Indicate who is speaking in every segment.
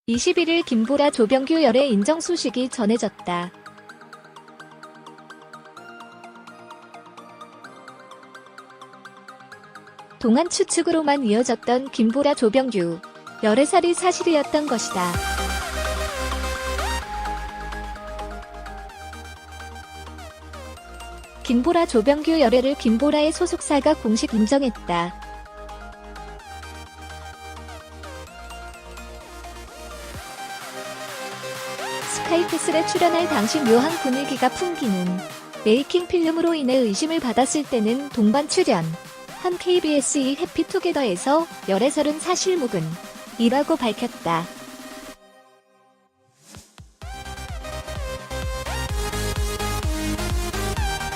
Speaker 1: 21일 김보라 조병규 열애 인정 소식이 전해졌다. 동안 추측으로만 이어졌던 김보라 조병규 열애설이 사실이었던 것이다. 김보라 조병규 열애를 김보라의 소속사가 공식 인정했다. 스카이캐슬에 출연할 당시 묘한 분위기가 풍기는 메이킹 필름으로 인해 의심을 받았을 때는 동반 출연 한 KBS2 해피투게더에서 열애설은 사실무근이라고 밝혔다.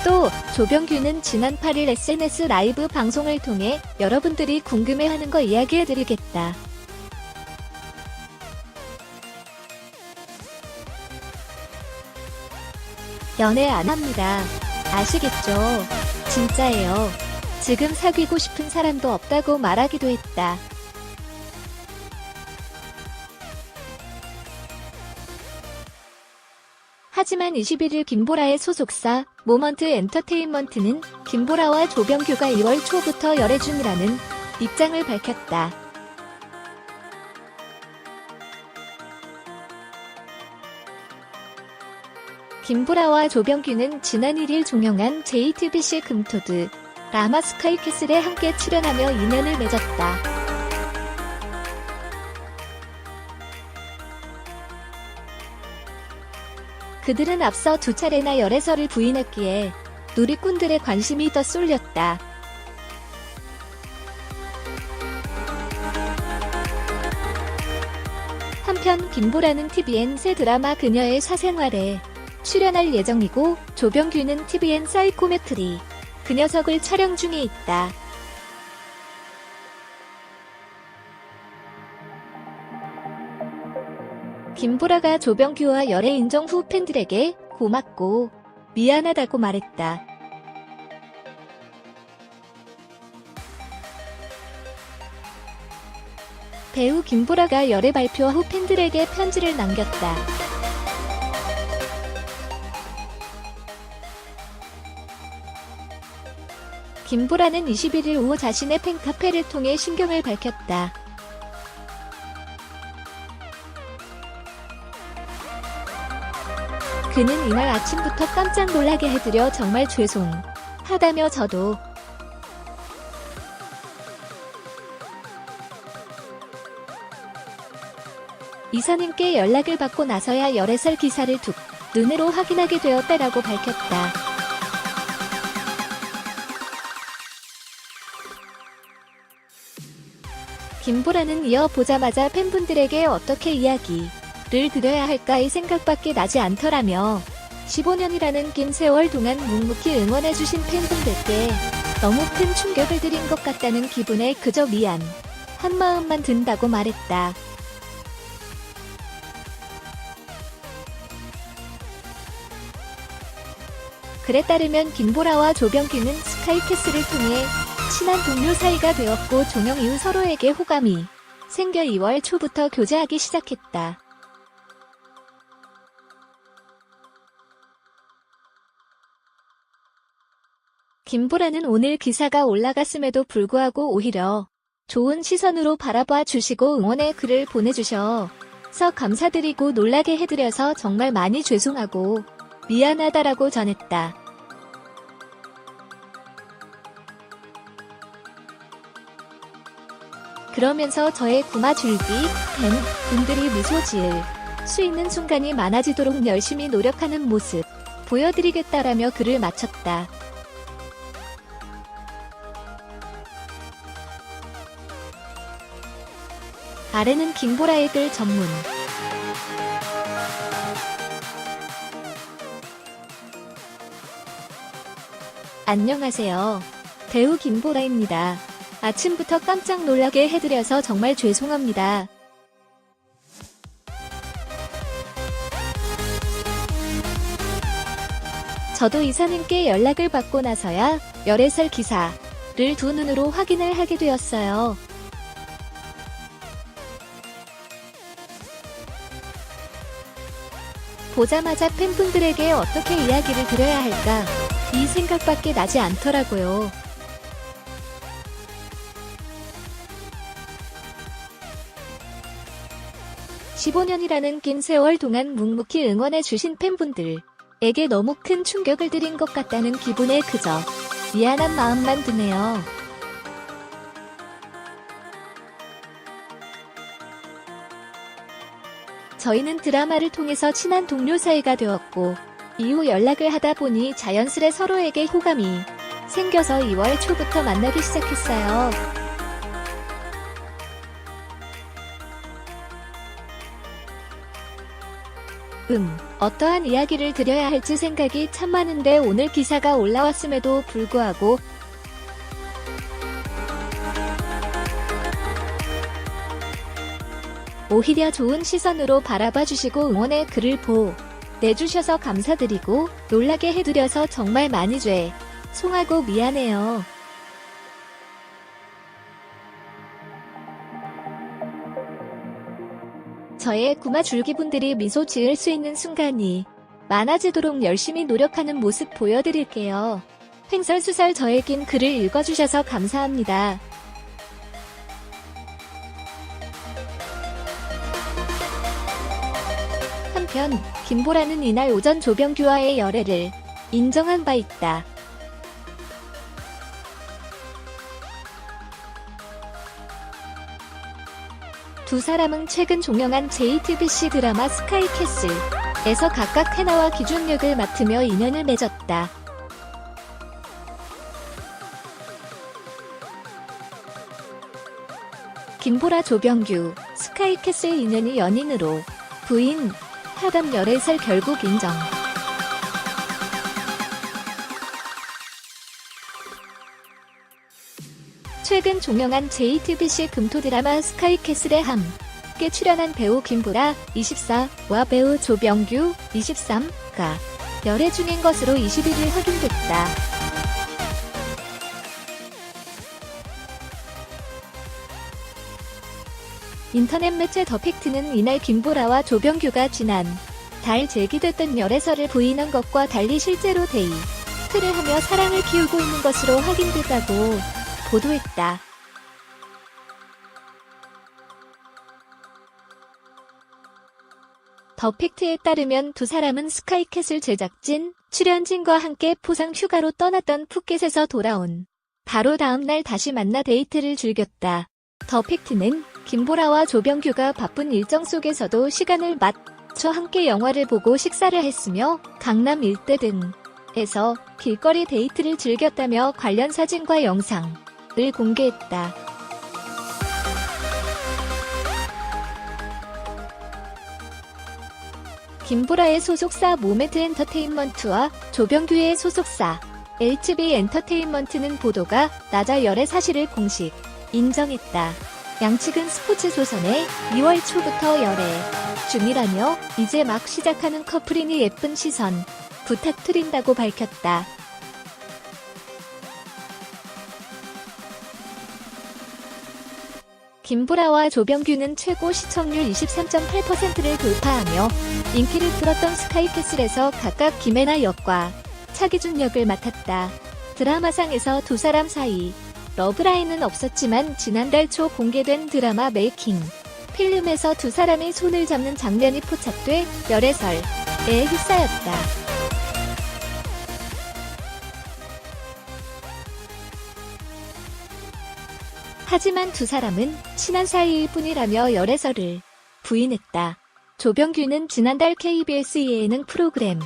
Speaker 1: 또 조병규는 지난 8일 SNS 라이브 방송을 통해 여러분들이 궁금해하는 거 이야기해드리겠다. 연애 안 합니다. 아시겠죠? 진짜예요. 지금 사귀고 싶은 사람도 없다고 말하기도 했다. 하지만 21일 김보라의 소속사 모먼트 엔터테인먼트는 김보라와 조병규가 2월 초부터 열애 중이라는 입장을 밝혔다. 김보라와 조병규는 지난 1일 종영한 JTBC 금토드 라마 스카이캐슬에 함께 출연하며 인연을 맺었다. 그들은 앞서 두 차례나 열애설을 부인했기에 누리꾼들의 관심이 더 쏠렸다. 한편 김보라는 TVN 새 드라마 그녀의 사생활에 출연할 예정이고 조병규는 TVN 사이코메트리 그 녀석을 촬영 중에 있다. 김보라가 조병규와 열애 인정 후 팬들에게 고맙고 미안하다고 말했다. 배우 김보라가 열애 발표 후 팬들에게 편지를 남겼다. 김보라는 21일 오후 자신의 팬카페를 통해 심경을 밝혔다. 그는 이날 아침부터 깜짝 놀라게 해드려 정말 죄송하다며 저도 이사님께 연락을 받고 나서야 열애설 기사를 두 눈으로 확인하게 되었다라고 밝혔다. 김보라는 이어 보자마자 팬분들에게 어떻게 이야기를 드려야 할까의 생각밖에 나지 않더라며 15년이라는 긴 세월 동안 묵묵히 응원해주신 팬분들께 너무 큰 충격을 드린 것 같다는 기분에 그저 미안 한 마음만 든다고 말했다. 글에 따르면 김보라와 조병규는 스카이캐슬을 통해 친한 동료 사이가 되었고 종영 이후 서로에게 호감이 생겨 2월 초부터 교제하기 시작했다. 김보라는 오늘 기사가 올라갔음에도 불구하고 오히려 좋은 시선으로 바라봐 주시고 응원의 글을 보내주셔서 감사드리고 놀라게 해드려서 정말 많이 죄송하고 미안하다라고 전했다. 그러면서 저의 구마줄기 팬 분들이 미소 지을 수 있는 순간이 많아지도록 열심히 노력하는 모습 보여드리겠다라며 글을 마쳤다. 아래는 김보라의 글 전문. 안녕하세요. 배우 김보라입니다. 아침부터 깜짝 놀라게 해드려서 정말 죄송합니다. 저도 이사님께 연락을 받고 나서야 열애설 기사를 두 눈으로 확인을 하게 되었어요. 보자마자 팬분들에게 어떻게 이야기를 드려야 할까? 이 생각밖에 나지 않더라고요. (15년이라는) 긴 세월 동안 묵묵히 응원해주신 팬분들에게 너무 큰 충격을 드린 것 같다는 기분에 그저 미안한 마음만 드네요. 저희는 드라마를 통해서 친한 동료 사이가 되었고 이후 연락을 하다 보니 자연스레 서로에게 호감이 생겨서 2월 초부터 만나기 시작했어요. 어떠한 이야기를 드려야 할지 생각이 참 많은데 오늘 기사가 올라왔음에도 불구하고 오히려 좋은 시선으로 바라봐 주시고 응원의 글을 보내주셔서 감사드리고 놀라게 해드려서 정말 많이 죄송하고 미안해요. 저의 구마 줄기분들이 미소 지을 수 있는 순간이 많아지도록 열심히 노력하는 모습 보여드릴게요. 횡설수설 저의 긴 글을 읽어주셔서 감사합니다. 한편 김보라는 이날 오전 조병규와의 열애를 인정한 바 있다. 두 사람은 최근 종영한 JTBC 드라마 스카이캐슬에서 각각 해나와 기준역을 맡으며 인연을 맺었다. 김보라 조병규 스카이캐슬 인연이 연인으로 부인 하담 열애설 결국 인정. 최근 종영한 JTBC 금토 드라마 스카이캐슬에 함께 출연한 배우 김보라 24와 배우 조병규 23가 열애 중인 것으로 21일 확인됐다. 인터넷 매체 더팩트는 이날 김보라와 조병규가 지난 달 제기됐던 열애설을 부인한 것과 달리 실제로 데이트를 하며 사랑을 키우고 있는 것으로 확인됐다고 보도했다. 더팩트에 따르면 두 사람은 스카이캐슬 제작진, 출연진과 함께 포상 휴가로 떠났던 푸켓에서 돌아온 바로 다음날 다시 만나 데이트를 즐겼다. 더팩트는 김보라와 조병규가 바쁜 일정 속에서도 시간을 맞춰 함께 영화를 보고 식사를 했으며 강남 일대 등에서 길거리 데이트를 즐겼다며 관련 사진과 영상을 공개했다. 김보라의 소속사 모메드 엔터테인먼트와 조병규의 소속사 HB 엔터테인먼트는 보도가 나자 열애 사실을 공식 인정했다. 양측은 스포츠조선에 2월 초부터 열애 중이라며 이제 막 시작하는 커플이니 예쁜 시선 부탁드린다고 밝혔다. 김보라와 조병규는 최고 시청률 23.8%를 돌파하며 인기를 끌었던 스카이캐슬에서 각각 김혜나 역과 차기준 역을 맡았다. 드라마상에서 두 사람 사이 러브라인은 없었지만 지난달 초 공개된 드라마 메이킹 필름에서 두 사람이 손을 잡는 장면이 포착돼 열애설에 휩싸였다. 하지만 두 사람은 친한 사이일 뿐이라며 열애설을 부인했다. 조병규는 지난달 KBS 예능 프로그램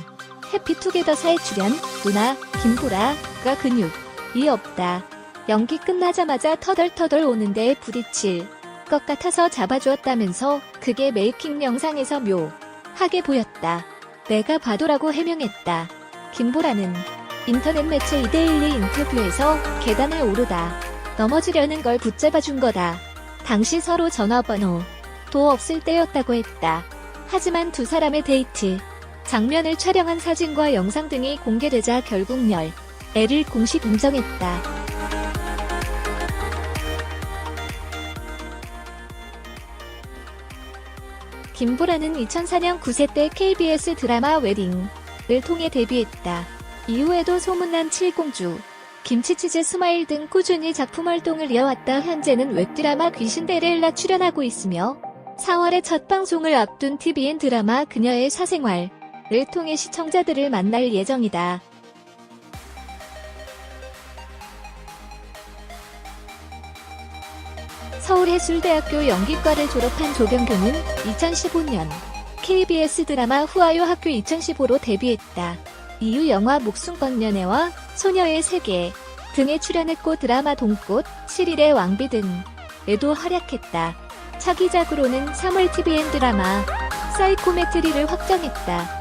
Speaker 1: 해피투게더사에 출연, 누나 김보라가 근육이 없다. 연기 끝나자마자 터덜터덜 오는데 부딪힐 것 같아서 잡아주었다면서 그게 메이킹 영상에서 묘하게 보였다. 내가 봐도라고 해명했다. 김보라는 인터넷 매체 이데일리 인터뷰에서 계단을 오르다 넘어지려는 걸 붙잡아준 거다. 당시 서로 전화번호도 없을 때였다고 했다. 하지만 두 사람의 데이트 장면을 촬영한 사진과 영상 등이 공개되자 결국 열애를 공식 인정했다. 김보라는 2004년 9세 때 KBS 드라마 웨딩을 통해 데뷔했다. 이후에도 소문난 칠공주, 김치치즈 스마일 등 꾸준히 작품 활동을 이어왔다. 현재는 웹드라마 귀신데렐라 출연하고 있으며 4월에 첫 방송을 앞둔 TVN 드라마 그녀의 사생활을 통해 시청자들을 만날 예정이다. 서울예술대학교 연기과를 졸업한 조병규는 2015년 KBS 드라마 후아요 학교 2015로 데뷔했다. 이후 영화 목숨건 연애와 소녀의 세계 등에 출연했고 드라마 동꽃, 7일의 왕비 등에도 활약했다. 차기작으로는 3월 TVN 드라마 사이코메트리를 확정했다.